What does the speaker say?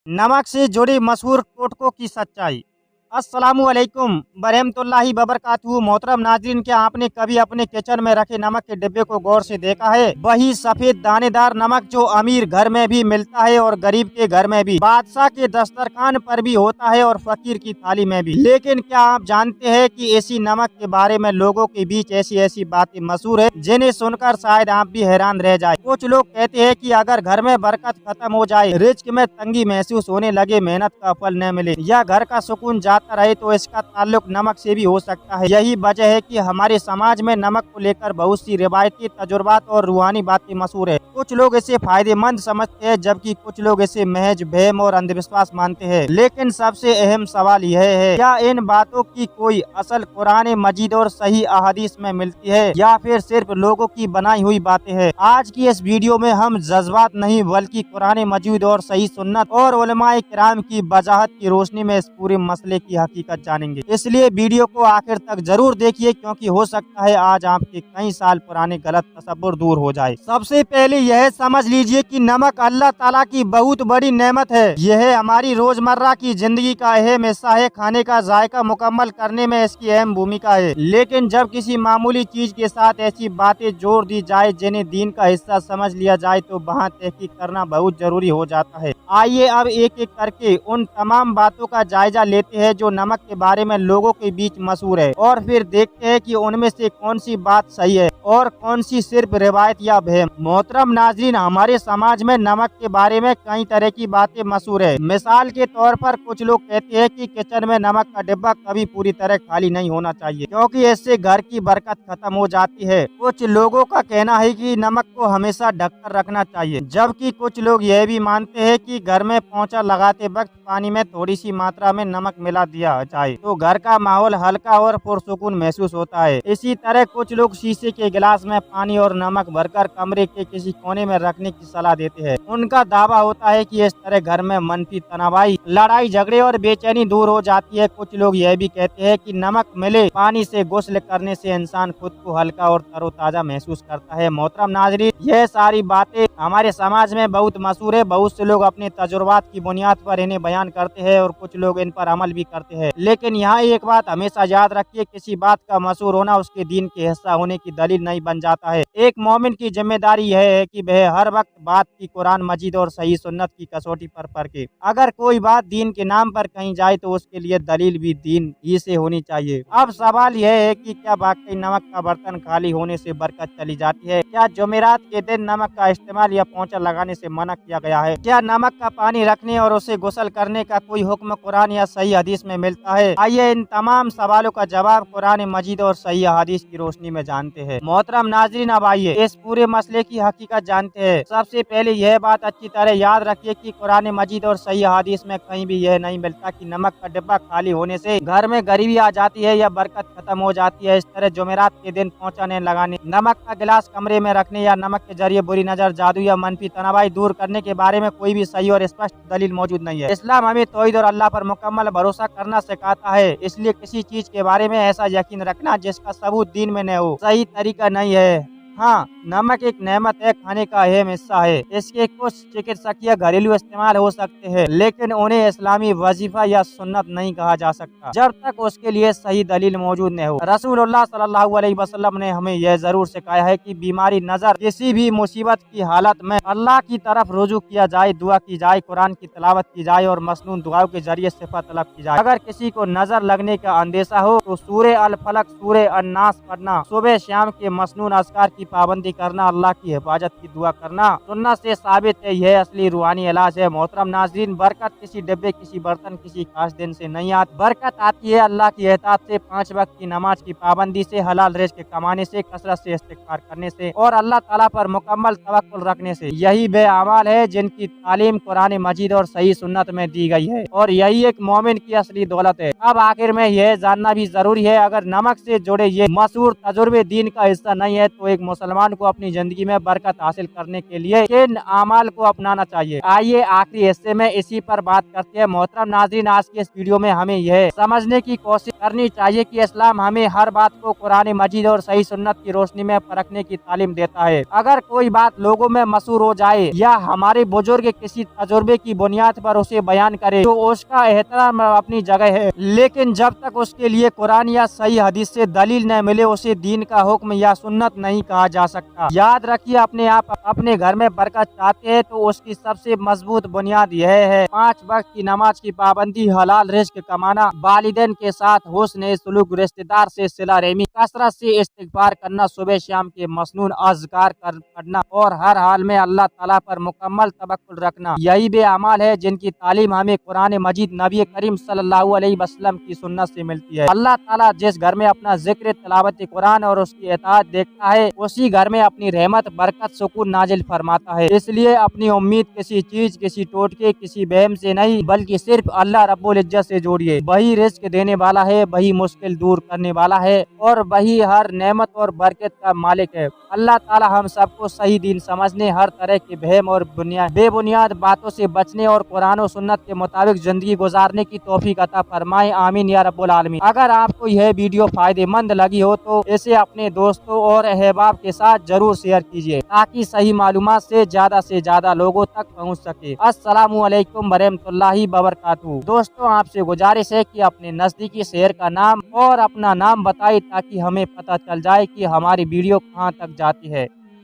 नमक से जुड़ी मशहूर टोटकों की सच्चाई। अस्सलामुअलैकुम बरहमतुल्लाहि वबरकातुहू। मोहतरम नाज़रीन, क्या आपने कभी अपने किचन में रखे नमक के डिब्बे को गौर से देखा है? वही सफेद दानेदार नमक जो अमीर घर में भी मिलता है और गरीब के घर में भी, बादशाह के दस्तरखान पर भी होता है और फकीर की थाली में भी। लेकिन क्या आप जानते हैं कि इसी नमक के बारे में लोगों के बीच ऐसी ऐसी बातें मशहूर है जिन्हें सुनकर शायद आप भी हैरान रह जाए। कुछ लोग कहते हैं कि अगर घर में बरकत खत्म हो जाए, रिज्क में तंगी महसूस होने लगे, मेहनत का फल न मिले या घर का सुकून जाता रहे तो इसका ताल्लुक नमक से भी हो सकता है। यही वजह है कि हमारे समाज में नमक को लेकर बहुत सी रिवायती तजुर्बात और रूहानी बातें मशहूर है। कुछ लोग इसे फायदेमंद समझते हैं जबकि कुछ लोग इसे महज वहम और अंधविश्वास मानते हैं। लेकिन सबसे अहम सवाल यह है, क्या इन बातों की कोई असल कुरान मजीद और सही अहादीस में मिलती है या फिर सिर्फ लोगों की बनाई हुई बातें हैं? आज की इस वीडियो में हम जज्बात नहीं बल्कि कुरान मजीद और सही सुन्नत और उलमाए किराम की वजाहत की रोशनी में इस पूरे मसले की हकीकत जानेंगे। इसलिए वीडियो को आखिर तक जरूर देखिए, क्योंकि हो सकता है आज आपके कई साल पुराने गलत तसव्वुर दूर हो जाए। सबसे पहले यह समझ लीजिए कि नमक अल्लाह ताला की बहुत बड़ी नेमत है। यह हमारी रोजमर्रा की जिंदगी का अहम हिस्सा है। खाने का जायका मुकम्मल करने में इसकी अहम भूमिका है। लेकिन जब किसी मामूली चीज के साथ ऐसी बातें जोड़ दी जाए जिन्हें दीन का हिस्सा समझ लिया जाए तो वहाँ तहकीक करना बहुत जरूरी हो जाता है। आइए अब एक एक करके उन तमाम बातों का जायजा लेते हैं जो नमक के बारे में लोगों के बीच मशहूर है, और फिर देखते हैं कि उनमें से कौन सी बात सही है और कौन सी सिर्फ रिवायत या वहम। मोहतरम नाज़रीन, हमारे समाज में नमक के बारे में कई तरह की बातें मशहूर है। मिसाल के तौर पर कुछ लोग कहते हैं कि किचन में नमक का डिब्बा कभी पूरी तरह खाली नहीं होना चाहिए, क्योंकि इससे घर की बरकत खत्म हो जाती है। कुछ लोगों का कहना है कि नमक को हमेशा ढककर रखना चाहिए, जबकि कुछ लोग यह भी मानते हैं कि घर में पोंछा लगाते वक्त पानी में थोड़ी सी मात्रा में नमक मिला दिया जाए तो घर का माहौल हल्का और पुरसुकून महसूस होता है। इसी तरह कुछ लोग शीशे के गिलास में पानी और नमक भरकर कमरे के किसी कोने में रखने की सलाह देते हैं। उनका दावा होता है कि इस तरह घर में मनफी तनावाई, लड़ाई झगड़े और बेचैनी दूर हो जाती है। कुछ लोग यह भी कहते हैं कि नमक मिले पानी से गुस्ल करने से इंसान खुद को हल्का और तरोताजा महसूस करता है। मोहतरम नाज़रीन, यह सारी बातें हमारे समाज में बहुत मशहूर है। बहुत से लोग अपने तजुर्बात की बुनियाद पर इन्हें बयान करते हैं और कुछ लोग इन पर अमल भी करते हैं। लेकिन यहाँ एक बात हमेशा याद रखिए, किसी बात का मशहूर होना उसके दीन के हिस्सा होने की दलील नहीं बन जाता है। एक मोमिन की जिम्मेदारी यह है कि वह हर वक्त बात की कुरान मजीद और सही सुन्नत की कसौटी पर परखे। अगर कोई बात दीन के नाम पर कही जाए तो उसके लिए दलील भी दीन ही से होनी चाहिए। अब सवाल यह है कि क्या वाकई नमक का बर्तन खाली होने से बरकत चली जाती है? क्या जुमेरात के दिन नमक का इस्तेमाल या पोंछा लगाने से मना किया गया है? क्या नमक का पानी रखने और उसे गुस्ल करने का कोई हुक्म कुरान या सही हदीस में मिलता है? आइए इन तमाम सवालों का जवाब कुरान मजीद और सही हदीस की रोशनी में जानते हैं। मोहतरम नाज़रीन, अब आइए इस पूरे मसले की हकीकत जानते हैं। सबसे पहले यह बात अच्छी तरह याद रखिए कि कुरान मजीद और सही हदीस में कहीं भी यह नहीं मिलता कि नमक का डिब्बा खाली होने से घर में गरीबी आ जाती है या बरकत खत्म हो जाती है। इस तरह जुमेरात के दिन पोंछा नहीं लगाने, नमक का गिलास कमरे में रखने या नमक के जरिए बुरी नजर, जादू या मनफी तनावाई दूर करने के बारे में कोई भी सही और स्पष्ट दलील मौजूद नहीं है। इस्लाम हमें तौहीद और अल्लाह पर मुकम्मल भरोसा करना सिखाता है, इसलिए किसी चीज के बारे में ऐसा यकीन रखना जिसका सबूत दीन में न हो सही तरीका नहीं है। हाँ, नमक एक नेमत है, खाने का अहम हिस्सा है। इसके कुछ चिकित्सकीय घरेलू इस्तेमाल हो सकते हैं, लेकिन उन्हें इस्लामी वजीफा या सुन्नत नहीं कहा जा सकता जब तक उसके लिए सही दलील मौजूद न हो। रसूलुल्लाह सल्लल्लाहु अलैहि वसल्लम ने हमें यह जरूर सिखाया है कि बीमारी, नजर, किसी भी मुसीबत की हालत में अल्लाह की तरफ रुजू किया जाए, दुआ की जाए, कुरान की तिलावत की जाए और मसनून दुआओं के जरिए सिफा तलब की जाए। अगर किसी को नजर लगने का अंदेशा हो तो सूरे अल फलक, सूरे अन्नास पढ़ना, सुबह शाम के मसनून अज़कार की पाबंदी करना, अल्लाह की हिफाजत की दुआ करना सुन्नत से साबित है। यह असली रूहानी इलाज है। मोहतरम नाज़रीन, बरकत किसी डिब्बे, किसी बर्तन, किसी खास दिन से नहीं आती। बरकत आती है अल्लाह की एताअत से, 5 वक्त की नमाज की पाबंदी से, हलाल रिज़्क कमाने से, कसरत से इस्तिग़फ़ार करने से और अल्लाह ताला पर मुकम्मल तवक्कुल रखने से। यही वे अमाल है जिनकी तालीम कुरान मजीद और सही सुन्नत में दी गई है, और यही एक मोमिन की असली दौलत है। अब आखिर में यह जानना भी जरूरी है, अगर नमक से जुड़े ये मशहूर तजुर्बे दीन का हिस्सा नहीं है तो एक मुसलमान को अपनी जिंदगी में बरकत हासिल करने के लिए किन अमाल को अपनाना चाहिए। आइए आखिरी हिस्से में इसी पर बात करते हैं। मोहतरम नाज़रीन, आज की इस वीडियो में हमें यह समझने की कोशिश करनी चाहिए कि इस्लाम हमें हर बात को कुरान मजीद और सही सुन्नत की रोशनी में परखने की तालीम देता है। अगर कोई बात लोगों में मशहूर हो जाए या हमारे बुजुर्ग किसी तजुर्बे की बुनियाद पर उसे बयान करे तो उसका एहतराम अपनी जगह है, लेकिन जब तक उसके लिए कुरान या सही हदीस से दलील न मिले उसे दीन का हुक्म या सुन्नत नहीं कहा जा सकता। याद रखिए, अपने आप अपने घर में बरकत चाहते हैं तो उसकी सबसे मजबूत बुनियाद यह है 5 वक्त की नमाज की पाबंदी, हलाल रिज़्क कमाना, वालिदैन के साथ हुस्न सलूक, रिश्तेदार से सिला रहमी, कसरत से इस्तिग़फार करना, सुबह शाम के मसनून अज़कार पढ़ना और हर हाल में अल्लाह ताला पर मुकम्मल तवक्कुल रखना। यही वे अमाल है जिनकी तालीम हमें कुरान मजीद नबी करीम सल्लल्लाहु अलैहि वसल्लम की सुन्नत से मिलती है। अल्लाह ताला जिस घर में अपना जिक्र, तिलावत कुरान और उसकी इताअत देखता है उसी घर में अपनी रहमत, बरकत, सुकून नाजिल फरमाता है। इसलिए अपनी उम्मीद किसी चीज, किसी टोटके, किसी बहम से नहीं बल्कि सिर्फ अल्लाह रब्बुल इज्जत से जोड़िए। वही रिस्क देने वाला है, वही मुश्किल दूर करने वाला है और वही हर नेमत और बरकत का मालिक है। अल्लाह ताला हम सबको सही दीन समझने, हर तरह के बहम और बेबुनियाद बातों से बचने और कुरान और सुन्नत के मुताबिक जिंदगी गुजारने की तौफीक अता फरमाए। आमीन या रब्बुल आलमीन। अगर आपको यह वीडियो फायदेमंद लगी हो तो इसे अपने दोस्तों और अहबाब के साथ जरूर शेयर कीजिए ताकि सही मालूमात से ज्यादा लोगों तक पहुंच सके। अस्सलामु अलैकुम वरहमतुल्लाहि वबरकातुहू। दोस्तों, आपसे गुजारिश है कि अपने नजदीकी शहर का नाम और अपना नाम बताएं ताकि हमें पता चल जाए कि हमारी वीडियो कहां तक जाती है।